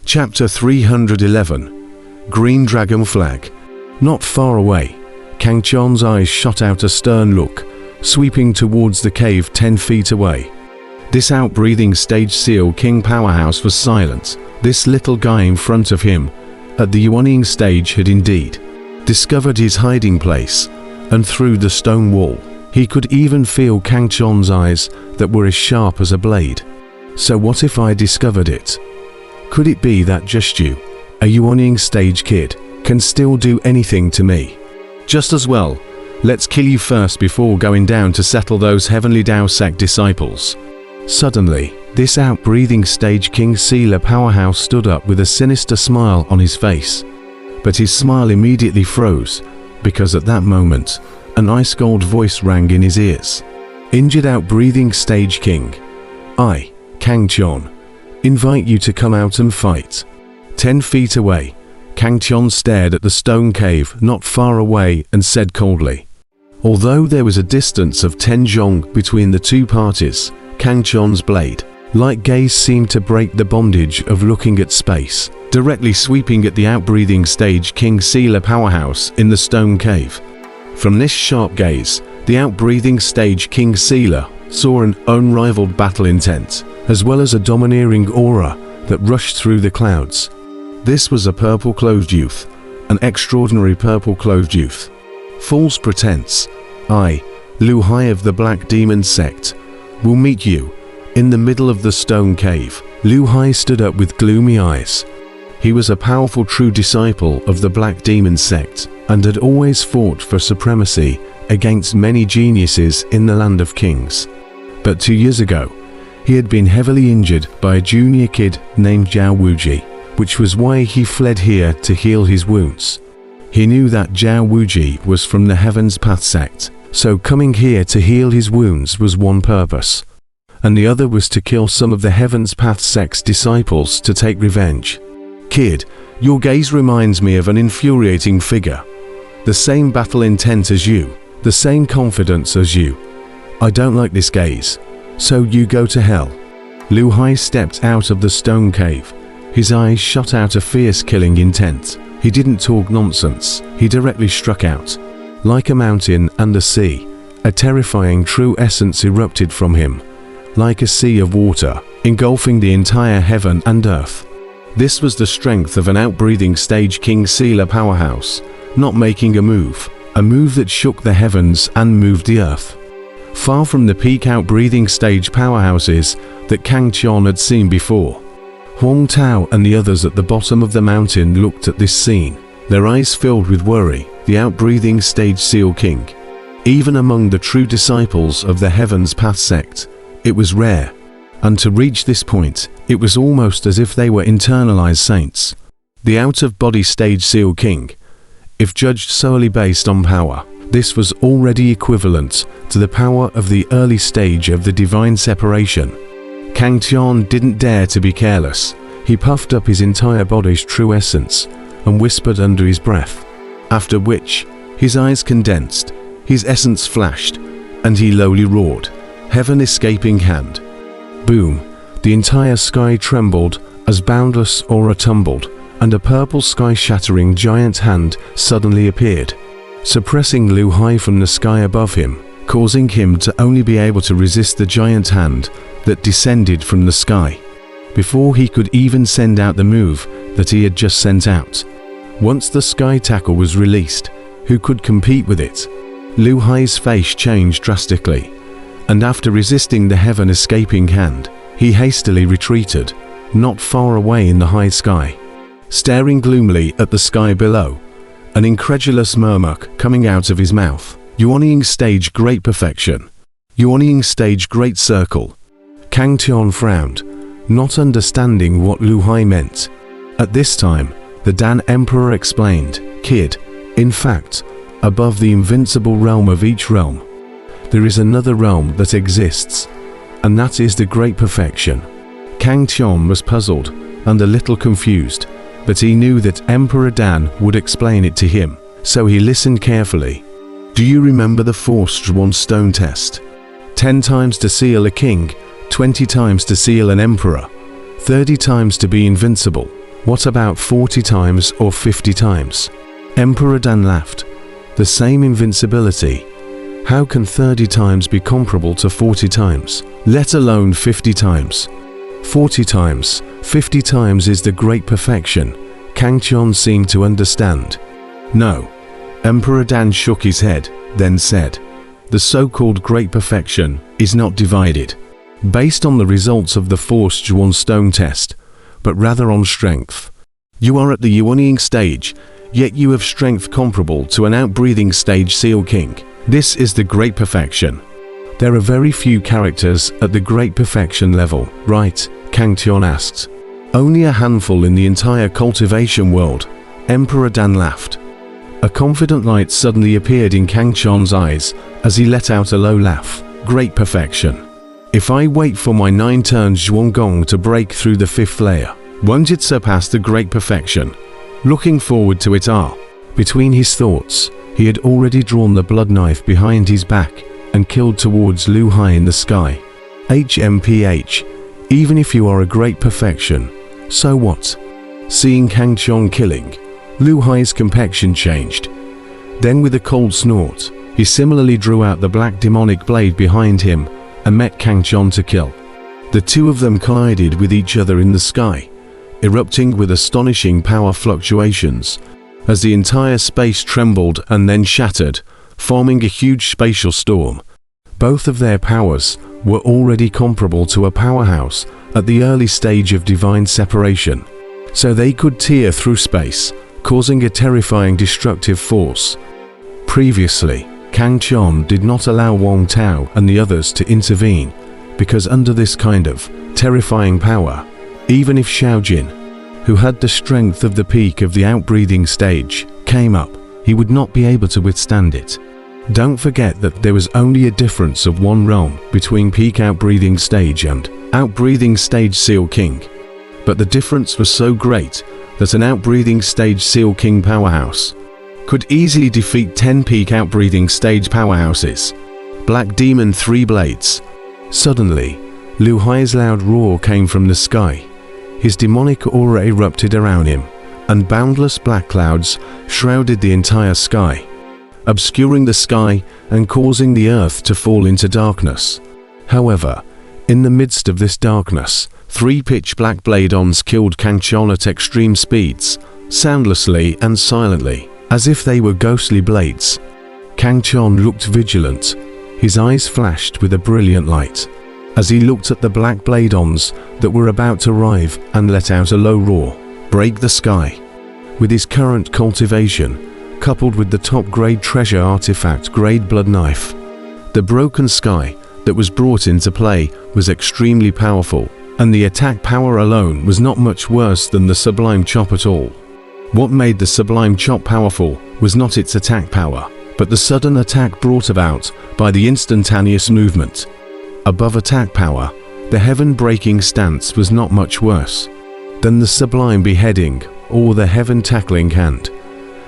Chapter 311. Green Dragon Flag. Not far away, Kang Chon's eyes shot out a stern look, sweeping towards the cave 10 feet away. This outbreathing stage seal king powerhouse was silent. This little guy in front of him, at the yuanying stage, had indeed discovered his hiding place, and through the stone wall, he could even feel Kang Chon's eyes that were as sharp as a blade. So what if I discovered it? Could it be that just you, a yuanying stage kid, can still do anything to me? Just as well, let's kill you first before going down to settle those heavenly Dao sect disciples. Suddenly, this outbreathing stage king sealer powerhouse stood up with a sinister smile on his face. But his smile immediately froze, because at that moment, an ice-cold voice rang in his ears. Injured outbreathing stage king, I, Kang Chon, invite you to come out and fight. 10 feet away, Kang Chon stared at the stone cave not far away and said coldly. Although there was a distance of 10 zhong between the two parties, Kang Chon's blade-like gaze seemed to break the bondage of looking at space, directly sweeping at the outbreathing stage king sealer powerhouse in the stone cave. From this sharp gaze, the outbreathing stage king sealer saw an unrivaled battle intent, as well as a domineering aura that rushed through the clouds. This was a purple-clothed youth, an extraordinary purple-clothed youth. False pretense. I, Lu Hai of the Black Demon sect, will meet you in the middle of the stone cave. Lu Hai stood up with gloomy eyes. He was a powerful true disciple of the Black Demon sect and had always fought for supremacy against many geniuses in the Land of Kings. But 2 years ago, he had been heavily injured by a junior kid named Zhao Wuji, which was why he fled here to heal his wounds. He knew that Zhao Wuji was from the Heaven's Path sect, so coming here to heal his wounds was one purpose, and the other was to kill some of the Heaven's Path sect's disciples to take revenge. Kid, your gaze reminds me of an infuriating figure. The same battle intent as you, the same confidence as you. I don't like this gaze. So you go to hell. Lu Hai stepped out of the stone cave. His eyes shot out a fierce killing intent. He didn't talk nonsense. He directly struck out. Like a mountain and a sea, a terrifying true essence erupted from him. Like a sea of water, engulfing the entire heaven and earth. This was the strength of an outbreathing stage king sealer powerhouse, not making a move that shook the heavens and moved the earth. Far from the peak outbreathing stage powerhouses that Kang Chon had seen before. Huang Tao and the others at the bottom of the mountain looked at this scene, their eyes filled with worry. The outbreathing stage seal king. Even among the true disciples of the Heaven's Path sect, it was rare, and to reach this point, it was almost as if they were internalized saints. The out-of-body stage seal king, if judged solely based on power, this was already equivalent to the power of the early stage of the divine separation. Kang Chon didn't dare to be careless. He puffed up his entire body's true essence and whispered under his breath, after which his eyes condensed, his essence flashed, and he lowly roared, heaven escaping hand. Boom! The entire sky trembled as boundless aura tumbled, and a purple sky-shattering giant hand suddenly appeared, suppressing Lu Hai from the sky above him, causing him to only be able to resist the giant hand that descended from the sky, before he could even send out the move that he had just sent out. Once the sky tackle was released, who could compete with it? Lu Hai's face changed drastically, and after resisting the heaven escaping hand, he hastily retreated, not far away in the high sky, staring gloomily at the sky below, an incredulous murmur coming out of his mouth. Yuanying stage great perfection. Yuanying stage great circle. Kang Chon frowned, not understanding what Lu Hai meant. At this time, the Dan Emperor explained, Kid, in fact, above the invincible realm of each realm, there is another realm that exists, and that is the great perfection. Kang Chon was puzzled and a little confused, but he knew that Emperor Dan would explain it to him, so he listened carefully. Do you remember the forced one stone test? 10 times to seal a king, 20 times to seal an emperor, 30 times to be invincible, What about 40 times or 50 times? Emperor Dan laughed. The same invincibility. How can 30 times be comparable to 40 times, let alone 50 times? 40 times, 50 times is the great perfection, Kang Chon seemed to understand. No. Emperor Dan shook his head, then said, the so-called great perfection is not divided, based on the results of the Force Zhuan Stone test, but rather on strength. You are at the Yuanying stage, yet you have strength comparable to an outbreathing stage Seal King. This is the great perfection. There are very few characters at the great perfection level, right? Kang Tian asked. Only a handful in the entire cultivation world. Emperor Dan laughed. A confident light suddenly appeared in Kang Tian's eyes as he let out a low laugh. Great perfection. If I wait for my 9 turns Zhuanggong to break through the 5th layer, won't it surpass the great perfection? Looking forward to it Between his thoughts, he had already drawn the blood knife behind his back and killed towards Lu Hai in the sky. HMPH, even if you are a great perfection, so what? Seeing Kang Tian killing, Lu Hai's complexion changed. Then with a cold snort, he similarly drew out the black demonic blade behind him and met Kang Tian to kill. The two of them collided with each other in the sky, erupting with astonishing power fluctuations, as the entire space trembled and then shattered, forming a huge spatial storm. Both of their powers were already comparable to a powerhouse at the early stage of divine separation, so they could tear through space, causing a terrifying destructive force. Previously, Kang Tian did not allow Wang Tao and the others to intervene, because under this kind of terrifying power, even if Xiaojin, who had the strength of the peak of the outbreathing stage, came up, he would not be able to withstand it. Don't forget that there was only a difference of 1 realm between peak outbreathing stage and outbreathing stage Seal King. But the difference was so great that an outbreathing stage Seal King powerhouse could easily defeat 10 peak outbreathing stage powerhouses. Black Demon 3 Blades. Suddenly, Lu Hai's loud roar came from the sky. His demonic aura erupted around him, and boundless black clouds shrouded the entire sky, obscuring the sky and causing the earth to fall into darkness. However, in the midst of this darkness, 3 pitch black blade-ons killed Kang Tian at extreme speeds, soundlessly and silently, as if they were ghostly blades. Kang Tian looked vigilant. His eyes flashed with a brilliant light as he looked at the black blade-ons that were about to arrive and let out a low roar, break the sky. With his current cultivation, coupled with the top-grade treasure artifact-grade blood knife, the broken sky that was brought into play was extremely powerful, and the attack power alone was not much worse than the Sublime Chop at all. What made the Sublime Chop powerful was not its attack power, but the sudden attack brought about by the instantaneous movement. Above attack power, the heaven-breaking stance was not much worse than the Sublime Beheading or the Heaven Tackling Hand,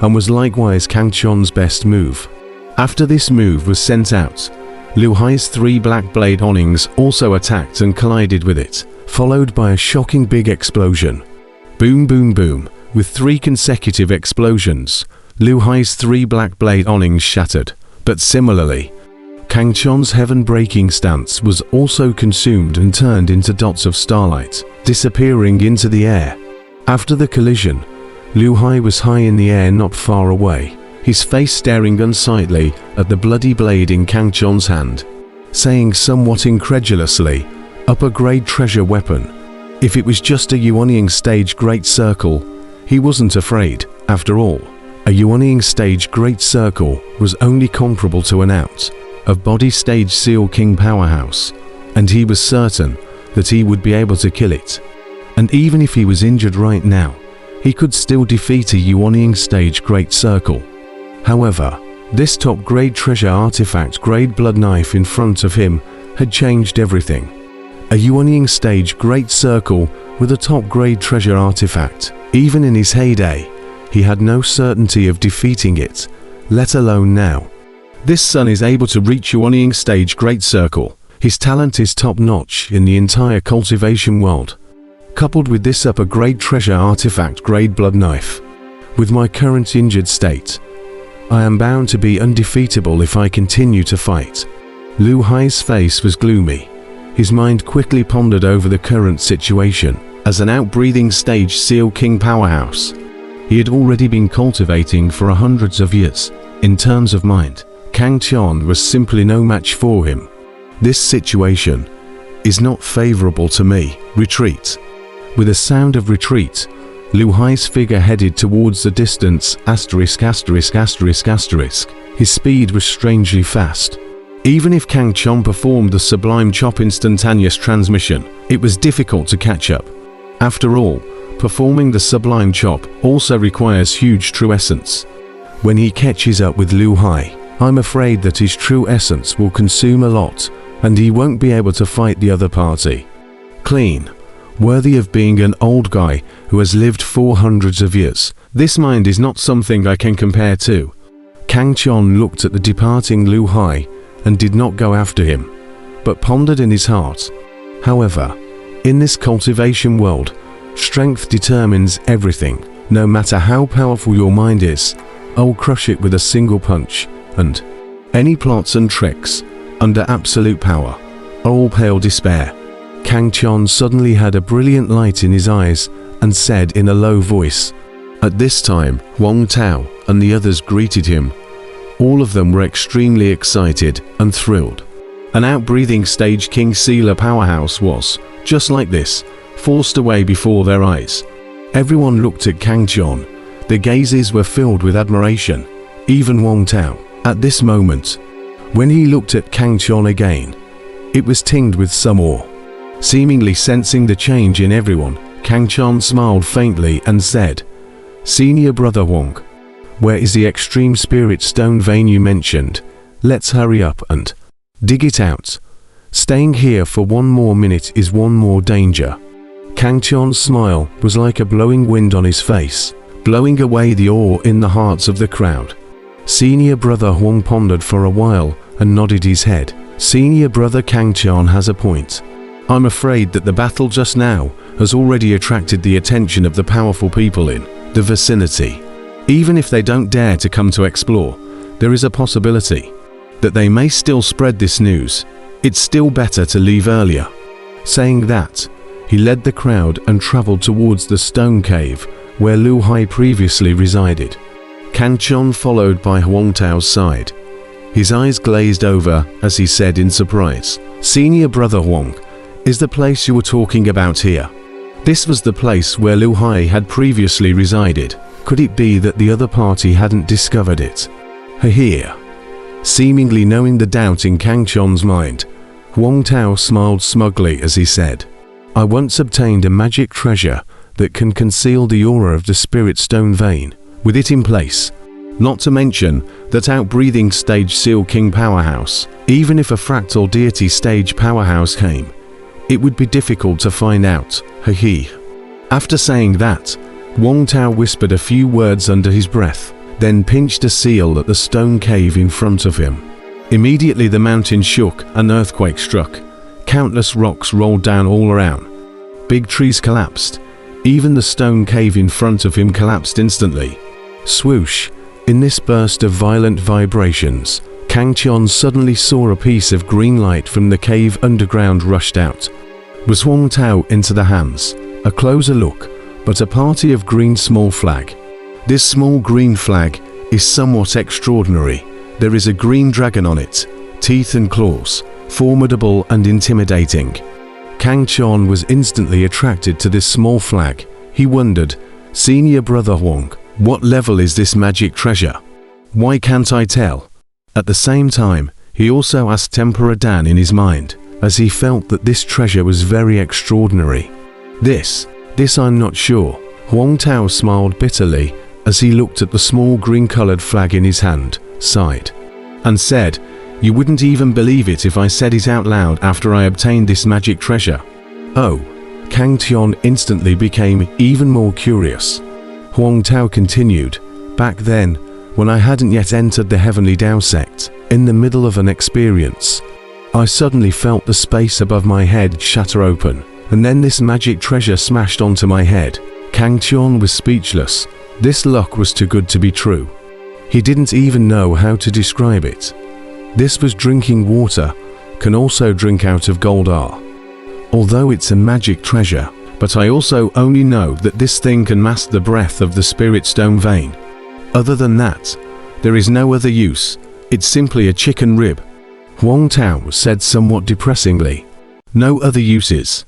and was likewise Kang Tian's best move. After this move was sent out, Lu Hai's 3 black blade onings also attacked and collided with it, followed by a shocking big explosion. Boom boom boom, with 3 consecutive explosions, Lu Hai's 3 black blade onings shattered, but similarly, Kang Tian's heaven-breaking stance was also consumed and turned into dots of starlight, disappearing into the air. After the collision, Lu Hai was high in the air not far away, his face staring unsightly at the bloody blade in Kang Tian's hand, saying somewhat incredulously, "Upper-grade treasure weapon. If it was just a Yuanying stage Great Circle, he wasn't afraid, after all. A Yuanying stage Great Circle was only comparable to an out of body stage Seal King powerhouse, and he was certain that he would be able to kill it. And even if he was injured right now, he could still defeat a Yuanying stage Great Circle. However, this top-grade treasure artifact-grade blood knife in front of him had changed everything. A Yuanying stage Great Circle with a top-grade treasure artifact. Even in his heyday, he had no certainty of defeating it, let alone now. This son is able to reach Yuanying stage Great Circle. His talent is top-notch in the entire cultivation world. Coupled with this upper-grade treasure artifact-grade blood knife. With my current injured state, I am bound to be undefeatable if I continue to fight. Lu Hai's face was gloomy. His mind quickly pondered over the current situation. As an outbreathing stage Seal King powerhouse, he had already been cultivating for hundreds of years. In terms of mind, Kang Tian was simply no match for him. This situation is not favorable to me. Retreat. With a sound of retreat, Lu Hai's figure headed towards the distance. His speed was strangely fast. Even if Kang Tian performed the sublime chop instantaneous transmission, it was difficult to catch up. After all, performing the sublime chop also requires huge true essence. When he catches up with Lu Hai, I'm afraid that his true essence will consume a lot, and he won't be able to fight the other party. Clean. Worthy of being an old guy who has lived for hundreds of years. This mind is not something I can compare to. Kang Tian looked at the departing Lu Hai and did not go after him, but pondered in his heart. However, in this cultivation world, strength determines everything. No matter how powerful your mind is, I'll crush it with a single punch, and any plots and tricks, under absolute power, are all pale despair. Kang Tian suddenly had a brilliant light in his eyes and said in a low voice. At this time, Wang Tao and the others greeted him. All of them were extremely excited and thrilled. An outbreathing stage King Sealer powerhouse was, just like this, forced away before their eyes. Everyone looked at Kang Tian. Their gazes were filled with admiration, even Wang Tao. At this moment, when he looked at Kang Tian again, it was tinged with some awe. Seemingly sensing the change in everyone, Kang Tian smiled faintly and said, "Senior brother Wang, where is the extreme spirit stone vein you mentioned? Let's hurry up and dig it out. Staying here for one more minute is one more danger." Kang Tian's smile was like a blowing wind on his face, blowing away the awe in the hearts of the crowd. Senior brother Wang pondered for a while and nodded his head. Senior brother Kang Tian has a point. I'm afraid that the battle just now has already attracted the attention of the powerful people in the vicinity. Even if they don't dare to come to explore, there is a possibility that they may still spread this news. It's still better to leave earlier. Saying that, he led the crowd and traveled towards the stone cave where Lu Hai previously resided. Kang Tian followed by Wang Tao's side. His eyes glazed over as he said in surprise, "Senior brother Wang, is the place you were talking about here?" This was the place where Lu Hai had previously resided. Could it be that the other party hadn't discovered it? Here. Seemingly knowing the doubt in Kang Tian's mind, Wang Tao smiled smugly as he said, "I once obtained a magic treasure that can conceal the aura of the spirit stone vein. With it in place, not to mention that outbreathing stage Seal King powerhouse, even if a fractal deity stage powerhouse came, it would be difficult to find out." After saying that, Wang Tao whispered a few words under his breath, then pinched a seal at the stone cave in front of him. Immediately the mountain shook, an earthquake struck. Countless rocks rolled down all around. Big trees collapsed. Even the stone cave in front of him collapsed instantly. Swoosh! In this burst of violent vibrations, Kang Tian suddenly saw a piece of green light from the cave underground rushed out. Was Wang Tao into the hands? A closer look, but a party of green small flag. This small green flag is somewhat extraordinary. There is a green dragon on it, teeth and claws, formidable and intimidating. Kang Tian was instantly attracted to this small flag. He wondered, "Senior brother Wang, what level is this magic treasure? Why can't I tell?" At the same time, he also asked Emperor Dan in his mind, as he felt that this treasure was very extraordinary. This I'm not sure." Wang Tao smiled bitterly as he looked at the small green-colored flag in his hand, sighed, and said, "You wouldn't even believe it if I said it out loud after I obtained this magic treasure." Oh, Kang Tian instantly became even more curious. Wang Tao continued, "Back then, when I hadn't yet entered the Heavenly Tao sect, in the middle of an experience, I suddenly felt the space above my head shatter open. And then this magic treasure smashed onto my head. Kang Qian was speechless. This luck was too good to be true. He didn't even know how to describe it. This was drinking water, can also drink out of gold R. Although it's a magic treasure, but I also only know that this thing can mask the breath of the spirit stone vein. Other than that, there is no other use. It's simply a chicken rib. Huang Tao said somewhat depressingly. No other uses.